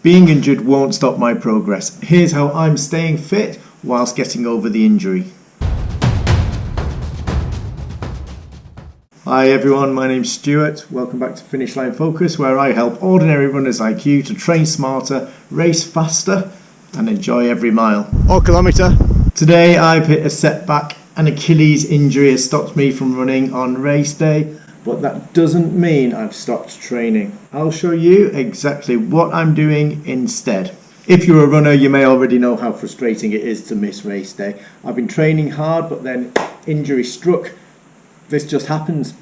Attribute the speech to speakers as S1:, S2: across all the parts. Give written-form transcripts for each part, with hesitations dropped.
S1: Being injured won't stop my progress. Here's how I'm staying fit whilst getting over the injury. Hi everyone, my name's Stuart. Welcome back to Finish Line Focus, where I help ordinary runners like you to train smarter, race faster and enjoy every mile or kilometre. Today I've hit a setback. An Achilles injury has stopped me from running on race day, but that doesn't mean I've stopped training. I'll show you exactly what I'm doing instead. If you're a runner, you may already know how frustrating it is to miss race day. I've been training hard, but then injury struck. This just happens.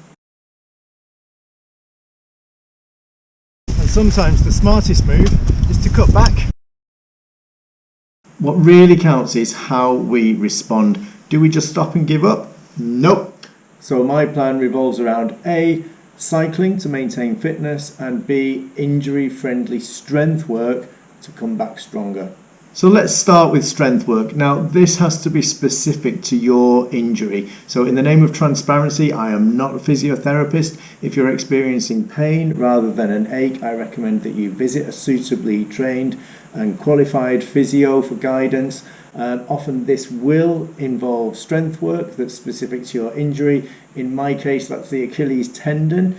S1: And sometimes the smartest move is to cut back. What really counts is how we respond. Do we just stop and give up? Nope. So my plan revolves around A, cycling to maintain fitness, and B, injury-friendly strength work to come back stronger. So let's start with strength work. Now this has to be specific to your injury. So in the name of transparency, I am not a physiotherapist. If you're experiencing pain rather than an ache, I recommend that you visit a suitably trained and qualified physio for guidance. Often this will involve strength work that's specific to your injury. In my case, that's the Achilles tendon.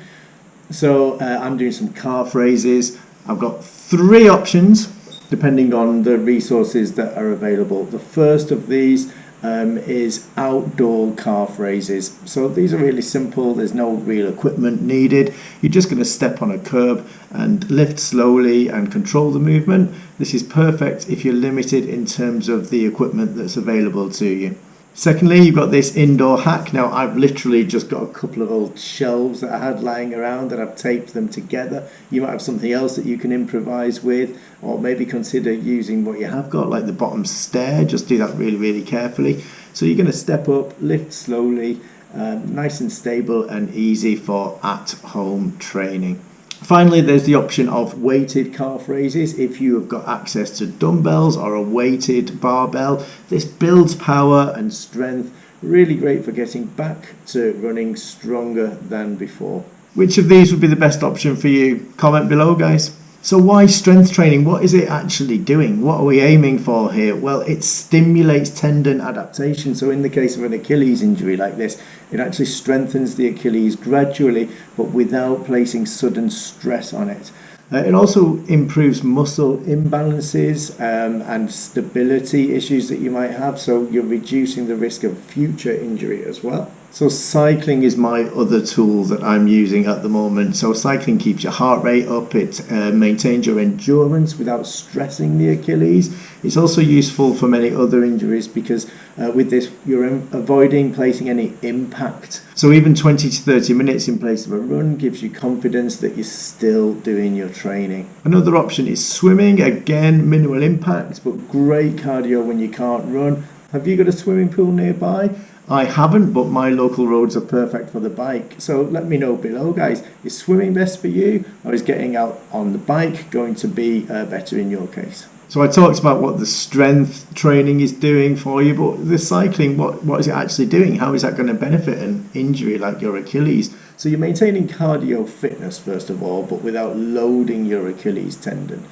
S1: So I'm doing some calf raises. I've got 3 options depending on the resources that are available. The first of these is outdoor calf raises. So these are really simple. There's no real equipment needed. You're just going to step on a curb and lift slowly and control the movement. This is perfect if you're limited in terms of the equipment that's available to you. Secondly, you've got this indoor hack. Now I've literally just got a couple of old shelves that I had lying around and I've taped them together. You might have something else that you can improvise with, or maybe consider using what you have got, like the bottom stair. Just do that really carefully. So you're going to step up, lift slowly, nice and stable and easy for at-home training. Finally, there's the option of weighted calf raises. If you have got access to dumbbells or a weighted barbell, this builds power and strength. Really great for getting back to running stronger than before. Which of these would be the best option for you? Comment below, guys. So why strength training? What is it actually doing? What are we aiming for here? Well, it stimulates tendon adaptation. So in the case of an Achilles injury like this, it actually strengthens the Achilles gradually, but without placing sudden stress on it. It also improves muscle imbalances and stability issues that you might have. So you're reducing the risk of future injury as well. So cycling is my other tool that I'm using at the moment. So cycling keeps your heart rate up, it maintains your endurance without stressing the Achilles. It's also useful for many other injuries because with this you're avoiding placing any impact. So even 20 to 30 minutes in place of a run gives you confidence that you're still doing your training. Another option is swimming. Again, minimal impact, but great cardio when you can't run. Have you got a swimming pool nearby? I haven't, but my local roads are perfect for the bike. So let me know below, guys. Is swimming best for you, or is getting out on the bike going to be better in your case? So I talked about what the strength training is doing for you, but the cycling, what is it actually doing? How is that going to benefit an injury like your Achilles? So you're maintaining cardio fitness first of all, but without loading your Achilles tendon.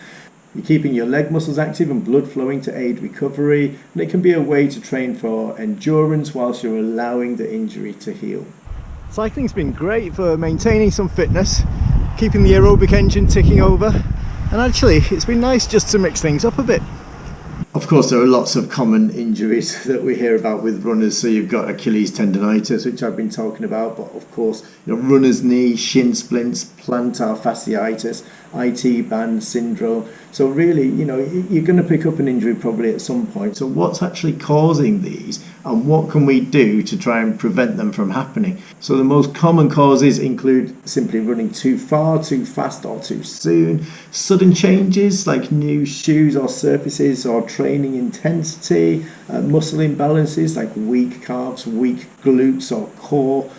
S1: You're keeping your leg muscles active and blood flowing to aid recovery, and it can be a way to train for endurance whilst you're allowing the injury to heal. Cycling's been great for maintaining some fitness, keeping the aerobic engine ticking over, and actually it's been nice just to mix things up a bit. Of course, there are lots of common injuries that we hear about with runners. So you've got Achilles tendonitis, which I've been talking about, but of course, runner's knee, shin splints, plantar fasciitis, IT band syndrome. So really, you're going to pick up an injury probably at some point. So what's actually causing these, and what can we do to try and prevent them from happening? So the most common causes include simply running too far, too fast, or too soon, sudden changes like new shoes or surfaces, or training intensity, muscle imbalances like weak calves, weak glutes or core,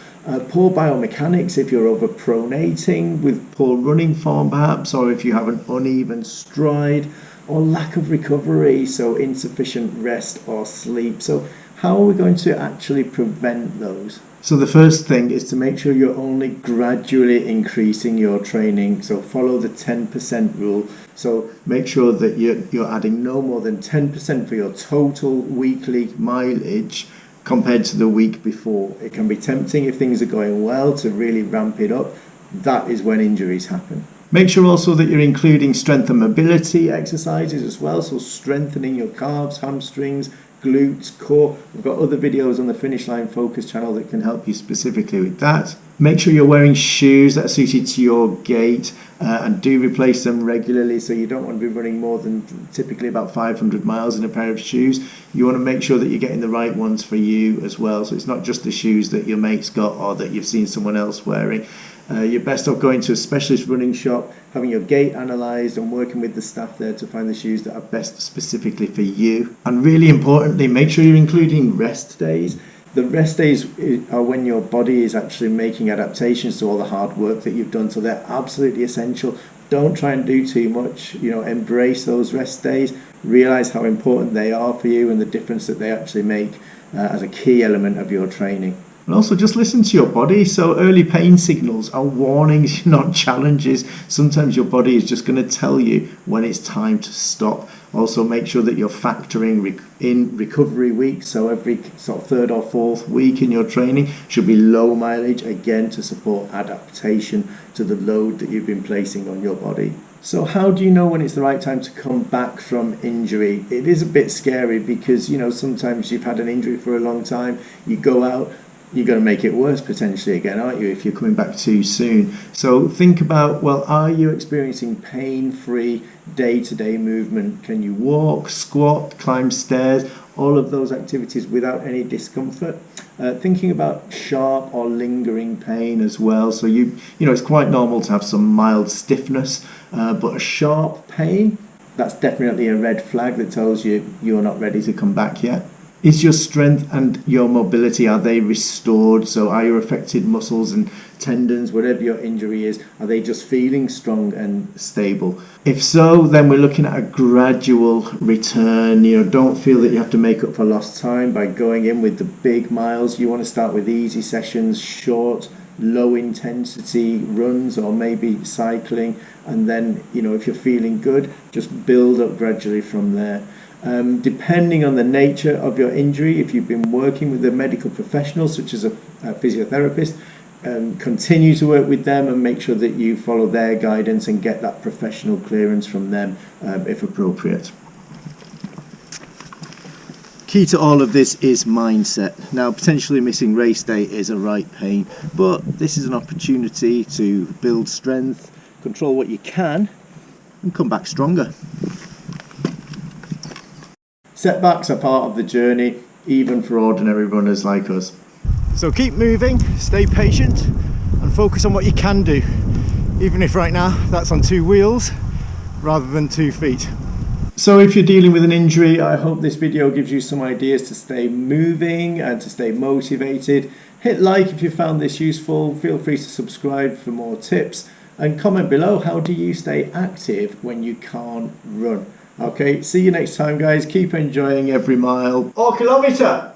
S1: poor biomechanics if you're overpronating with poor running form perhaps, or if you have an uneven stride, or lack of recovery, so insufficient rest or sleep. So how are we going to actually prevent those? So the first thing is to make sure you're only gradually increasing your training. So follow the 10% rule. So make sure that you're adding no more than 10% for your total weekly mileage compared to the week before. It can be tempting if things are going well to really ramp it up. That is when injuries happen. Make sure also that you're including strength and mobility exercises as well. So strengthening your calves, hamstrings, glutes, core. We've got other videos on the Finish Line Focus channel that can help you specifically with that. Make sure you're wearing shoes that are suited to your gait and do replace them regularly. So you don't want to be running more than typically about 500 miles in a pair of shoes. You want to make sure that you're getting the right ones for you as well. So it's not just the shoes that your mate's got or that you've seen someone else wearing. You're best off going to a specialist running shop, having your gait analysed and working with the staff there to find the shoes that are best specifically for you. And really importantly, make sure you're including rest days. The rest days are when your body is actually making adaptations to all the hard work that you've done, so they're absolutely essential. Don't try and do too much, embrace those rest days, realise how important they are for you and the difference that they actually make as a key element of your training. And also just listen to your body. So early pain signals are warnings, not challenges. Sometimes your body is just going to tell you when it's time to stop. Also make sure that you're factoring in recovery weeks. So every sort of third or fourth week in your training should be low mileage, again to support adaptation to the load that you've been placing on your body. So how do you know when it's the right time to come back from injury? It is a bit scary because, sometimes you've had an injury for a long time. You go out, you're going to make it worse potentially again, aren't you, if you're coming back too soon? So think about, are you experiencing pain-free day-to-day movement? Can you walk, squat, climb stairs, all of those activities without any discomfort? Thinking about sharp or lingering pain as well. So it's quite normal to have some mild stiffness, but a sharp pain, that's definitely a red flag that tells you you're not ready to come back yet. Is your strength and your mobility, are they restored? So are your affected muscles and tendons, whatever your injury is, are they just feeling strong and stable? If so, then we're looking at a gradual return. Don't feel that you have to make up for lost time by going in with the big miles. You want to start with easy sessions, short, low intensity runs or maybe cycling. And then, if you're feeling good, just build up gradually from there. Depending on the nature of your injury, if you've been working with a medical professional such as a physiotherapist, continue to work with them and make sure that you follow their guidance and get that professional clearance from them if appropriate. Key to all of this is mindset. Now, potentially missing race day is a right pain, but this is an opportunity to build strength, control what you can, and come back stronger. Setbacks are part of the journey, even for ordinary runners like us. So keep moving, stay patient, and focus on what you can do, even if right now that's on 2 wheels rather than 2 feet. So if you're dealing with an injury, I hope this video gives you some ideas to stay moving and to stay motivated. Hit like if you found this useful, feel free to subscribe for more tips, and comment below, how do you stay active when you can't run? Okay, see you next time, guys. Keep enjoying every mile or kilometre.